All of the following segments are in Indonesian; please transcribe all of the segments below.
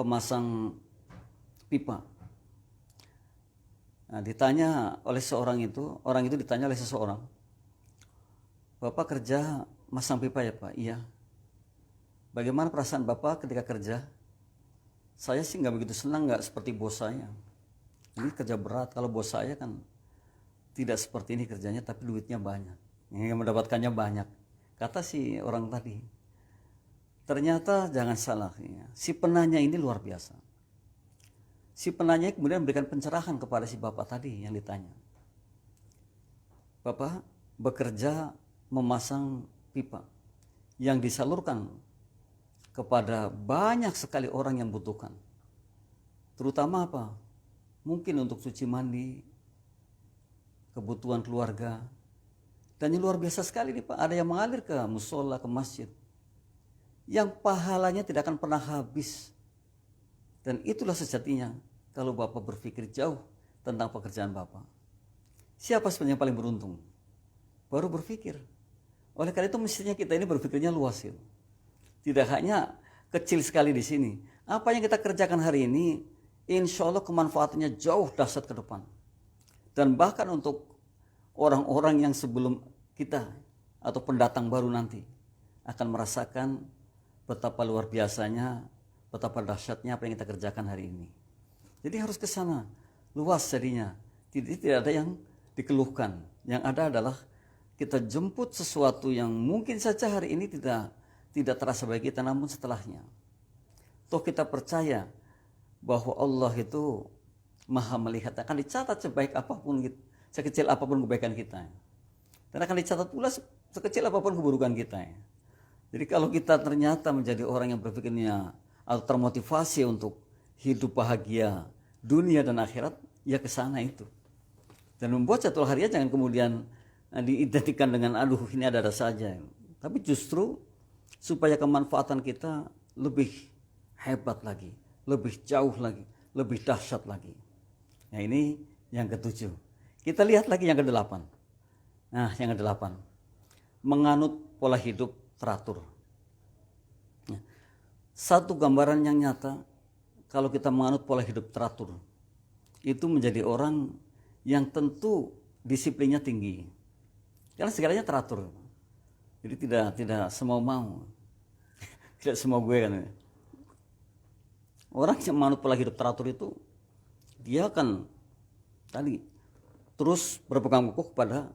pemasang pipa. Nah, ditanya oleh orang itu ditanya oleh seseorang, Bapak kerja masang pipa ya Pak? Iya. Bagaimana perasaan Bapak ketika kerja? Saya sih nggak begitu senang, nggak seperti bos saya. Ini kerja berat, kalau bos saya kan tidak seperti ini kerjanya tapi duitnya banyak. Yang mendapatkannya banyak. Kata si orang tadi. Ternyata jangan salah, ya. Si penanya ini luar biasa. Si penanya kemudian memberikan pencerahan kepada si bapak tadi yang ditanya. Bapak bekerja memasang pipa yang disalurkan kepada banyak sekali orang yang butuhkan. Terutama apa? Mungkin untuk cuci mandi, kebutuhan keluarga. Dan yang luar biasa sekali nih Pak, ada yang mengalir ke musola, ke masjid. Yang pahalanya tidak akan pernah habis. Dan itulah sejatinya kalau Bapak berpikir jauh tentang pekerjaan Bapak. Siapa sebenarnya yang paling beruntung? Baru berpikir. Oleh karena itu mestinya kita ini berpikirnya luas itu. Tidak hanya kecil sekali di sini. Apa yang kita kerjakan hari ini, insya Allah kemanfaatannya jauh dahsyat ke depan. Dan bahkan untuk orang-orang yang sebelum kita atau pendatang baru nanti akan merasakan betapa luar biasanya, betapa dahsyatnya apa yang kita kerjakan hari ini. Jadi harus ke sana, luas jadinya. Tidak ada yang dikeluhkan. Yang ada adalah kita jemput sesuatu yang mungkin saja hari ini tidak terasa bagi kita, namun setelahnya. Toh kita percaya bahwa Allah itu maha melihat, akan dicatat sebaik apapun, sekecil apapun kebaikan kita. Dan akan dicatat pula sekecil apapun keburukan kita. Jadi kalau kita ternyata menjadi orang yang berpikirnya atau termotivasi untuk hidup bahagia dunia dan akhirat, ya ke sana itu. Dan membuat jadwal harian jangan kemudian diidentikan dengan aduh ini ada saja. Tapi justru supaya kemanfaatan kita lebih hebat lagi, lebih jauh lagi, lebih dahsyat lagi. Nah ini yang ke-7. Kita lihat lagi yang ke-8. Nah yang ke-8, menganut pola hidup teratur. Satu gambaran yang nyata, kalau kita menganut pola hidup teratur, itu menjadi orang yang tentu disiplinnya tinggi. Karena segalanya teratur. Jadi tidak semau mau. Tidak semau gue kan. Orang yang menganut pola hidup teratur itu, dia akan tadi terus berpegang teguh kepada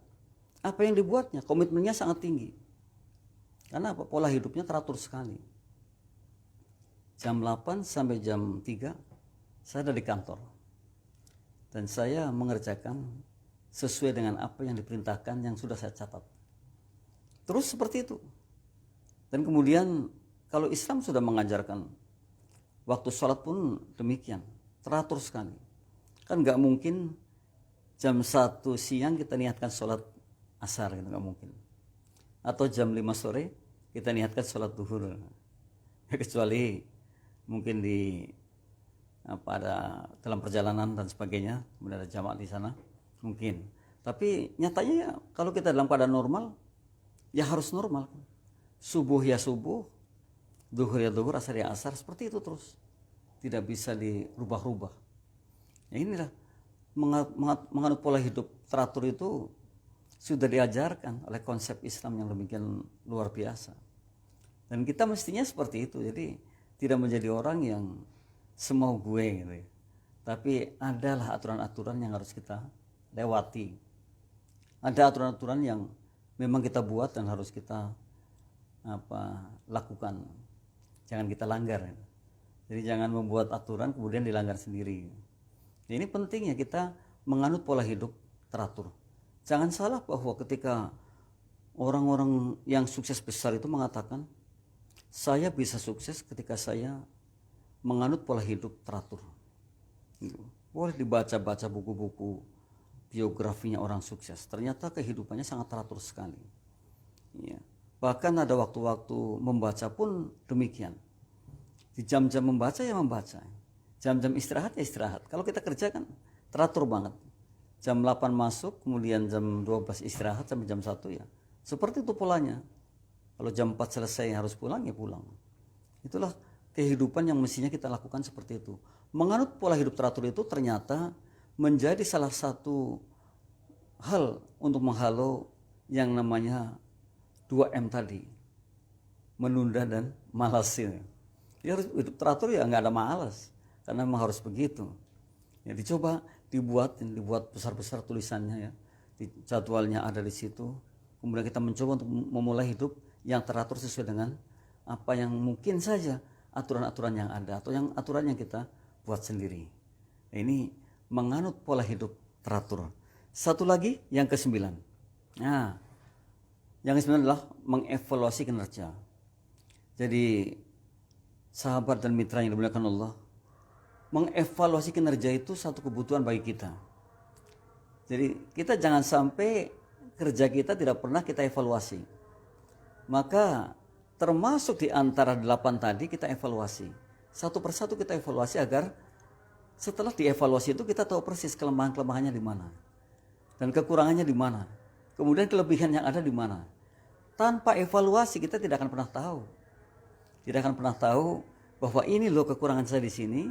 apa yang dibuatnya. Komitmennya sangat tinggi. Karena apa? Pola hidupnya teratur sekali. Jam 8 sampai jam 3 saya ada di kantor. Dan saya mengerjakan sesuai dengan apa yang diperintahkan yang sudah saya catat. Terus seperti itu. Dan kemudian kalau Islam sudah mengajarkan, waktu sholat pun demikian, teratur sekali. Kan nggak mungkin jam 1 siang kita niatkan sholat asar, gitu, nggak mungkin. Atau jam 5 sore kita niatkan sholat duhur. Kecuali mungkin ada dalam perjalanan dan sebagainya, kemudian ada jamaah di sana, mungkin. Tapi nyatanya ya, kalau kita dalam keadaan normal, ya harus normal. Subuh ya subuh, duhur ya duhur, asar ya asar, seperti itu terus. Tidak bisa dirubah-rubah. Ya inilah, menganut pola hidup teratur itu sudah diajarkan oleh konsep Islam yang demikian luar biasa. Dan kita mestinya seperti itu, jadi tidak menjadi orang yang semau gue gitu ya. Tapi adalah aturan-aturan yang harus kita lewati. Ada aturan-aturan yang memang kita buat dan harus kita lakukan. Jangan kita langgar. Jadi jangan membuat aturan kemudian dilanggar sendiri. Ini pentingnya kita menganut pola hidup teratur. Jangan salah bahwa ketika orang-orang yang sukses besar itu mengatakan, saya bisa sukses ketika saya menganut pola hidup teratur. Boleh dibaca-baca buku-buku biografinya orang sukses. Ternyata kehidupannya sangat teratur sekali. Ya. Bahkan ada waktu-waktu membaca pun demikian. Di jam-jam membaca ya membaca. Jam-jam istirahat ya istirahat. Kalau kita kerja kan teratur banget. Jam 8 masuk, kemudian jam 12 istirahat sampai jam 1 ya. Seperti itu polanya. Kalau jam 4 selesai harus pulang ya pulang. Itulah kehidupan yang mestinya kita lakukan seperti itu. Menganut pola hidup teratur itu ternyata menjadi salah satu hal untuk menghalau yang namanya 2M tadi, menunda dan malas ini. Ya harus hidup teratur, ya nggak ada malas, karena memang harus begitu. Ya dicoba dibuat besar-besar tulisannya ya, di jadwalnya ada di situ. Kemudian kita mencoba untuk memulai hidup yang teratur sesuai dengan apa yang mungkin saja aturan-aturan yang ada atau yang aturan yang kita buat sendiri. Nah, ini menganut pola hidup teratur. Satu lagi yang ke-9. Nah, yang ke-9 adalah mengevaluasi kinerja. Jadi sahabat dan mitra yang dimuliakan Allah, mengevaluasi kinerja itu satu kebutuhan bagi kita. Jadi kita jangan sampai kerja kita tidak pernah kita evaluasi. Maka termasuk di antara 8 tadi kita evaluasi. Satu persatu kita evaluasi agar setelah dievaluasi itu kita tahu persis kelemahan-kelemahannya di mana. Dan kekurangannya di mana. Kemudian kelebihan yang ada di mana. Tanpa evaluasi kita tidak akan pernah tahu. Tidak akan pernah tahu bahwa ini loh kekurangan saya di sini,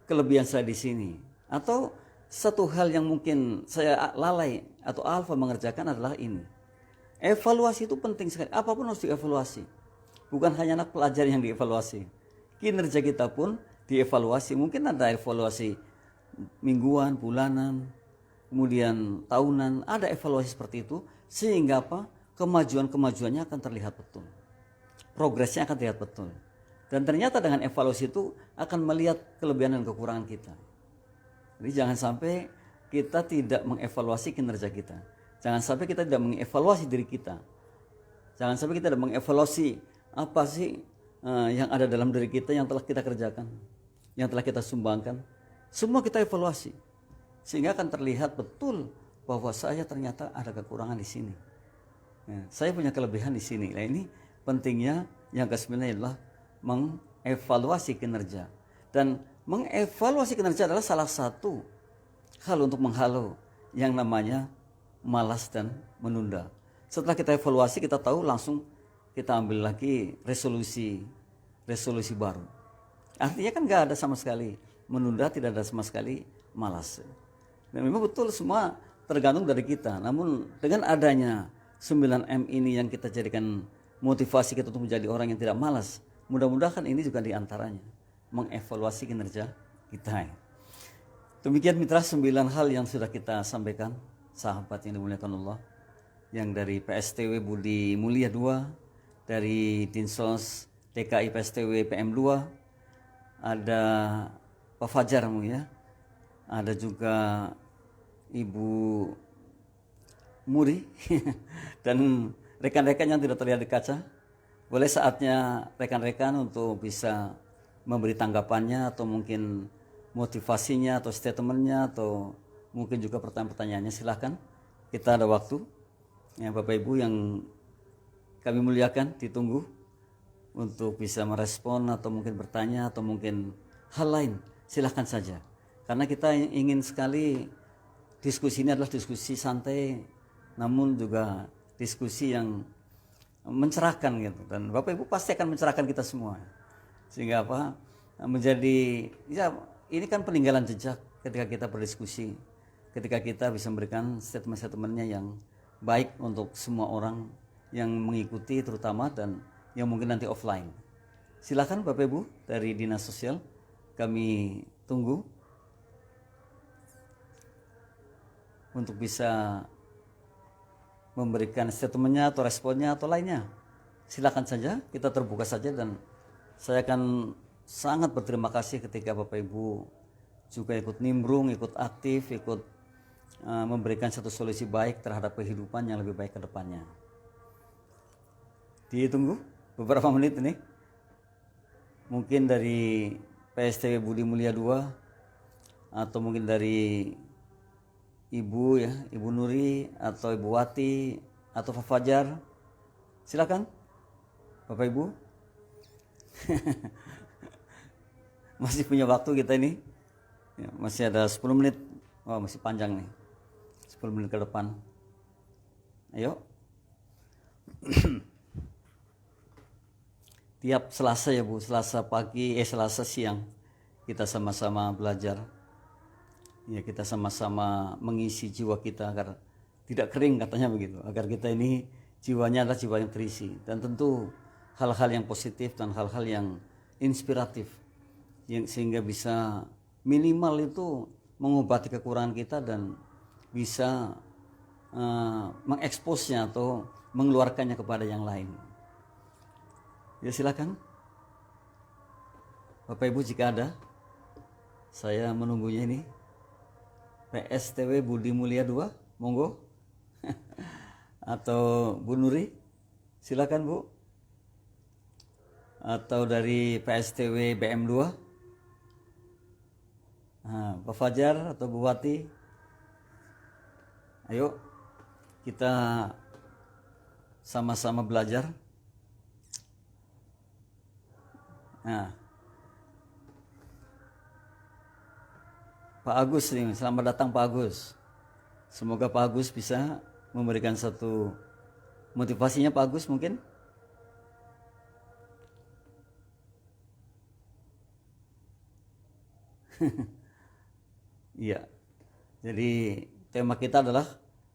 kelebihan saya di sini. Atau satu hal yang mungkin saya lalai atau alfa mengerjakan adalah ini. Evaluasi itu penting sekali. Apapun harus dievaluasi. Bukan hanya anak pelajar yang dievaluasi. Kinerja kita pun dievaluasi. Mungkin ada evaluasi mingguan, bulanan, kemudian tahunan. Ada evaluasi seperti itu. Sehingga apa? Kemajuan-kemajuannya akan terlihat betul. Progresnya akan terlihat betul. Dan ternyata dengan evaluasi itu akan melihat kelebihan dan kekurangan kita. Jadi jangan sampai kita tidak mengevaluasi kinerja kita. Jangan sampai kita tidak mengevaluasi diri kita. Jangan sampai kita tidak mengevaluasi apa sih yang ada dalam diri kita yang telah kita kerjakan, yang telah kita sumbangkan. Semua kita evaluasi. Sehingga akan terlihat betul bahwa saya ternyata ada kekurangan di sini. Ya, saya punya kelebihan di sini. Nah, ini pentingnya yang ke-9 adalah mengevaluasi kinerja. Dan mengevaluasi kinerja adalah salah satu hal untuk menghalau yang namanya malas dan menunda. Setelah kita evaluasi, kita tahu langsung kita ambil lagi resolusi baru. Artinya kan gak ada sama sekali menunda, tidak ada sama sekali malas. Dan memang betul semua tergantung dari kita. Namun dengan adanya 9M ini yang kita jadikan motivasi kita untuk menjadi orang yang tidak malas, mudah-mudahan ini juga diantaranya mengevaluasi kinerja kita. Demikian mitra 9 hal yang sudah kita sampaikan, sahabat yang dimuliakan Allah, yang dari PSTW Budi Mulia 2, dari Dinsos TKI PSTW PM 2, ada Pak Fajar ya, ada juga Ibu Muri dan rekan-rekan yang tidak terlihat di kaca. Boleh saatnya rekan-rekan untuk bisa memberi tanggapannya atau mungkin motivasinya atau statementnya atau mungkin juga pertanyaan-pertanyaannya. Silahkan, kita ada waktu ya, Bapak Ibu yang kami muliakan, ditunggu untuk bisa merespon atau mungkin bertanya atau mungkin hal lain. Silahkan saja, karena kita ingin sekali diskusi ini adalah diskusi santai, namun juga diskusi yang mencerahkan gitu. Dan Bapak Ibu pasti akan mencerahkan kita semua. Sehingga apa? Menjadi ya ini kan peninggalan jejak ketika kita berdiskusi, ketika kita bisa memberikan statement-statementnya yang baik untuk semua orang yang mengikuti terutama dan yang mungkin nanti offline. Silakan Bapak Ibu dari Dinas Sosial, kami tunggu untuk bisa memberikan statementnya atau responnya atau lainnya. Silakan saja, kita terbuka saja dan saya akan sangat berterima kasih ketika Bapak Ibu juga ikut nimbrung, ikut aktif, ikut memberikan satu solusi baik terhadap kehidupan yang lebih baik ke depannya. Ditunggu beberapa menit ini. Mungkin dari PSTW Budi Mulia 2 atau mungkin dari Ibu ya, Ibu Nuri atau Ibu Wati atau Pak Fajar. Silakan Bapak Ibu. Masih punya waktu kita ini. Ya, masih ada 10 menit. Oh, masih panjang nih. 10 menit ke depan. Ayo. tiap Selasa ya Bu, Selasa pagi, Selasa siang kita sama-sama belajar. Ya, kita sama-sama mengisi jiwa kita agar tidak kering, katanya begitu, agar kita ini jiwanya adalah jiwa yang terisi, dan tentu hal-hal yang positif dan hal-hal yang inspiratif sehingga bisa minimal itu mengobati kekurangan kita dan bisa mengeksposnya atau mengeluarkannya kepada yang lain. Ya, silakan Bapak Ibu, jika ada, saya menunggunya ini. PSTW Budi Mulia 2, monggo. Atau Bu Nuri, silakan Bu. Atau dari PSTW BM 2, Pak Fajar atau Bu Wati. Ayo kita sama-sama belajar. Nah, Pak Agus nih, selamat datang Pak Agus. Semoga Pak Agus bisa memberikan satu motivasinya. Pak Agus mungkin? Iya. Jadi tema kita adalah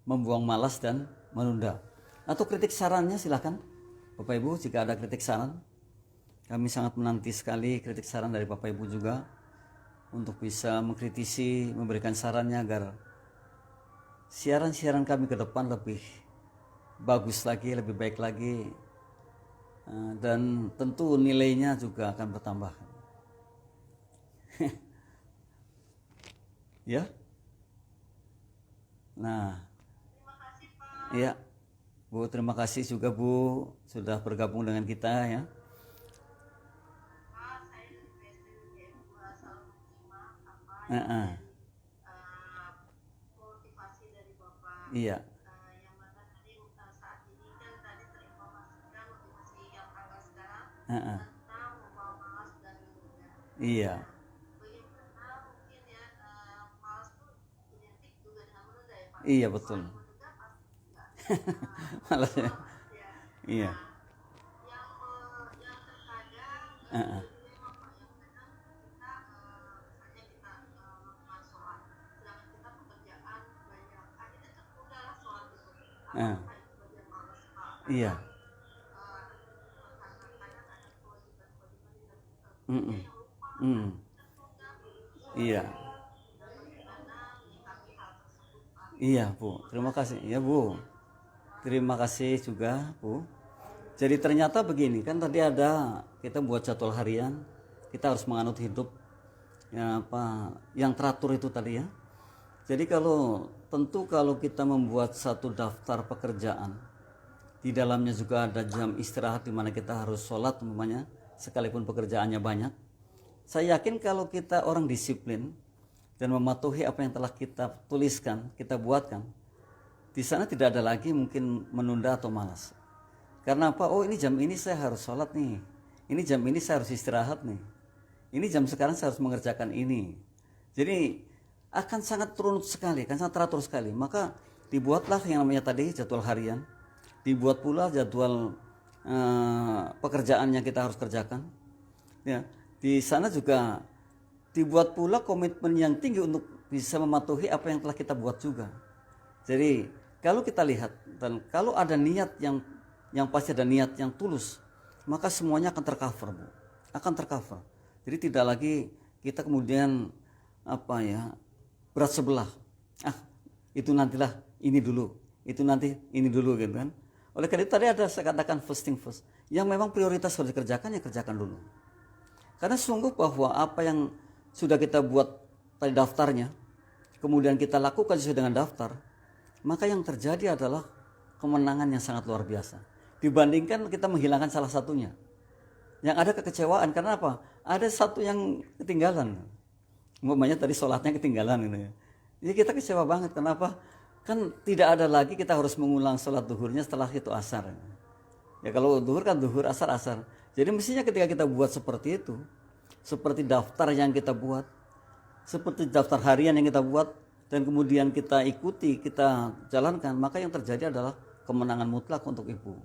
membuang malas dan menunda. Atau kritik sarannya silakan Bapak Ibu, jika ada kritik saran. Kami sangat menanti sekali kritik saran dari Bapak Ibu juga, untuk bisa mengkritisi, memberikan sarannya agar siaran-siaran kami ke depan lebih bagus lagi, lebih baik lagi, dan tentu nilainya juga akan bertambah. Ya. Nah, ya Bu, terima kasih juga Bu sudah bergabung dengan kita ya. Motivasi dari Bapak Iya. yang mana tadi saat ini kan tadi terinformasikan motivasi yang ada sekarang tentang membawa malas dan menunda. Iya. Bagaimana mungkin ya malas itu identik juga dengan menunda ya Pak? Iya betul. Menunda pasti enggak. Malas ya. Iya. Yang terkadang Iya. Iya. Iya Bu, terima kasih ya Bu. Terima kasih juga Bu. Jadi ternyata begini kan, tadi ada kita buat jadwal harian, kita harus menganut hidup ya apa yang teratur itu tadi ya. Jadi tentu kalau kita membuat satu daftar pekerjaan, di dalamnya juga ada jam istirahat di mana kita harus sholat umpamanya, sekalipun pekerjaannya banyak. Saya yakin kalau kita orang disiplin dan mematuhi apa yang telah kita tuliskan, kita buatkan, di sana tidak ada lagi mungkin menunda atau malas. Karena apa? Oh, ini jam ini saya harus sholat nih. Ini jam ini saya harus istirahat nih. Ini jam sekarang saya harus mengerjakan ini. Jadi akan sangat runut sekali, akan sangat teratur sekali. Maka dibuatlah yang namanya tadi jadwal harian. Dibuat pula jadwal pekerjaan yang kita harus kerjakan. Ya, di sana juga dibuat pula komitmen yang tinggi untuk bisa mematuhi apa yang telah kita buat juga. Jadi kalau kita lihat dan kalau ada niat yang pasti ada niat yang tulus, maka semuanya akan tercover Bu. Akan tercover. Jadi tidak lagi kita kemudian berat sebelah. Itu nantilah ini dulu, itu nanti ini dulu gitu kan. Oleh karena itu tadi ada saya katakan first thing first. Yang memang prioritas harus dikerjakan, ya kerjakan dulu. Karena sungguh bahwa apa yang sudah kita buat tadi daftarnya, kemudian kita lakukan sesuai dengan daftar, maka yang terjadi adalah kemenangan yang sangat luar biasa. Dibandingkan kita menghilangkan salah satunya. Yang ada kekecewaan, karena apa? Ada satu yang ketinggalan. Umpamanya tadi sholatnya ketinggalan gitu ya. Jadi kita kecewa banget, kenapa? Kan tidak ada lagi kita harus mengulang sholat duhurnya setelah itu asar. Ya kalau duhur kan duhur, asar asar. Jadi mestinya ketika kita buat seperti itu, seperti daftar yang kita buat, seperti daftar harian yang kita buat, dan kemudian kita ikuti, kita jalankan, maka yang terjadi adalah kemenangan mutlak untuk ibu.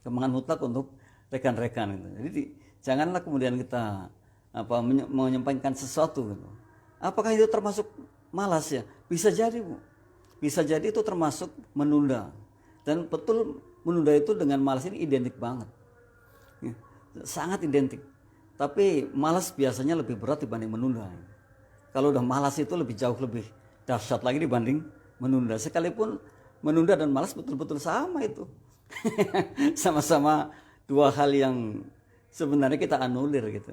Kemenangan mutlak untuk rekan-rekan gitu. Jadi janganlah kemudian kita menyampaikan sesuatu gitu. Apakah itu termasuk malas ya? Bisa jadi, Bu. Bisa jadi itu termasuk menunda. Dan betul menunda itu dengan malas ini identik banget. Ya, sangat identik. Tapi malas biasanya lebih berat dibanding menunda. Kalau udah malas itu jauh lebih dahsyat lagi dibanding menunda. Sekalipun menunda dan malas betul-betul sama itu. Sama-sama dua hal yang sebenarnya kita anulir gitu.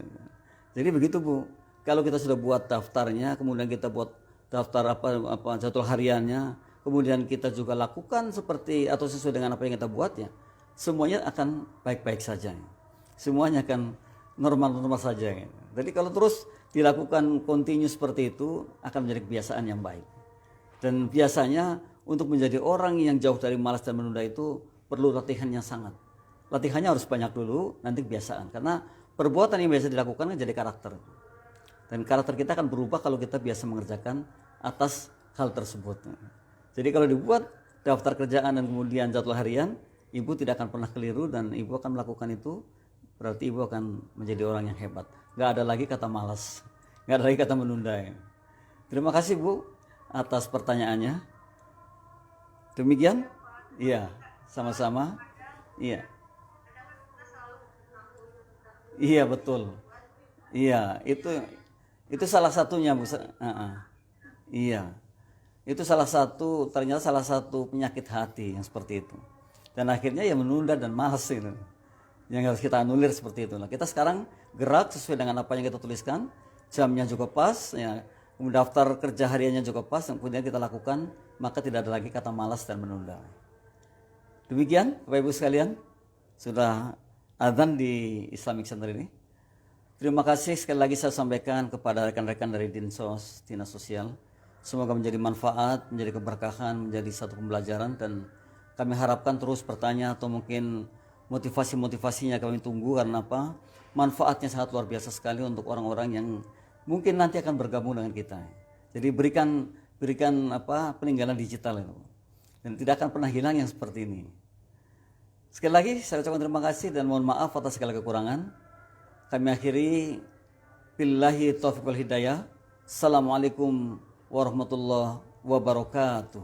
Jadi begitu, Bu. Kalau kita sudah buat daftarnya, kemudian kita buat daftar jadwal hariannya, kemudian kita juga lakukan seperti atau sesuai dengan apa yang kita buat ya, semuanya akan baik-baik saja. Semuanya akan normal-normal saja. Jadi kalau terus dilakukan kontinu seperti itu akan menjadi kebiasaan yang baik. Dan biasanya untuk menjadi orang yang jauh dari malas dan menunda itu perlu latihan yang sangat. Latihannya harus banyak dulu, nanti kebiasaan. Karena perbuatan yang biasa dilakukan kan jadi karakter. Dan karakter kita akan berubah kalau kita biasa mengerjakan atas hal tersebut. Jadi kalau dibuat daftar kerjaan dan kemudian jadwal harian, ibu tidak akan pernah keliru dan ibu akan melakukan itu, berarti ibu akan menjadi orang yang hebat. Gak ada lagi kata malas, gak ada lagi kata menunda. Terima kasih, Bu, atas pertanyaannya. Demikian? Iya, sama-sama. Iya. Iya, betul. Iya, itu salah satunya, Bu. Iya. Itu ternyata salah satu penyakit hati yang seperti itu. Dan akhirnya ya menunda dan malas itu. Yang harus kita anulir seperti itu. Nah, kita sekarang gerak sesuai dengan apa yang kita tuliskan, jamnya juga pas, ya, kemudian daftar kerja hariannya juga pas, yang kemudian kita lakukan, maka tidak ada lagi kata malas dan menunda. Demikian, Bapak Ibu sekalian, sudah adzan di Islamic Center ini. Terima kasih sekali lagi saya sampaikan kepada rekan-rekan dari Dinsos, Dinas Sosial. Semoga menjadi manfaat, menjadi keberkahan, menjadi satu pembelajaran, dan kami harapkan terus bertanya atau mungkin motivasi-motivasinya kami tunggu, karena apa? Manfaatnya sangat luar biasa sekali untuk orang-orang yang mungkin nanti akan bergabung dengan kita. Jadi berikan peninggalan digital itu. Dan tidak akan pernah hilang yang seperti ini. Sekali lagi saya ucapkan terima kasih dan mohon maaf atas segala kekurangan. Kami akhiri billahi taufiq wal hidayah. Assalamualaikum warahmatullahi wabarakatuh.